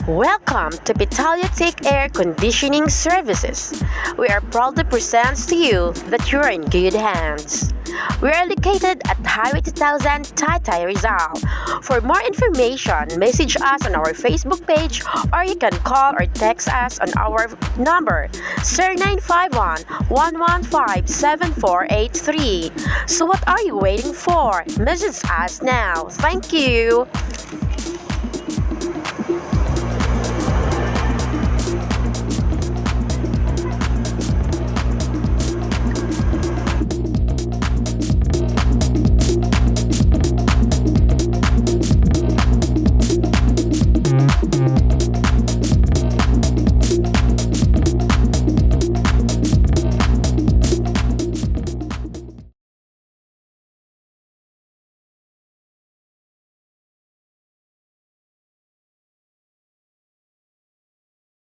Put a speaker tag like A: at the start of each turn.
A: Welcome to Petallo Take Air Conditioning Services. We are proud to present to you that you are in good hands. We are located at Highway 2000, Taytay, Rizal. For more information, message us on our Facebook page or you can call or text us on our number 0951-115-7483. So what are you waiting for? Message us now. Thank you.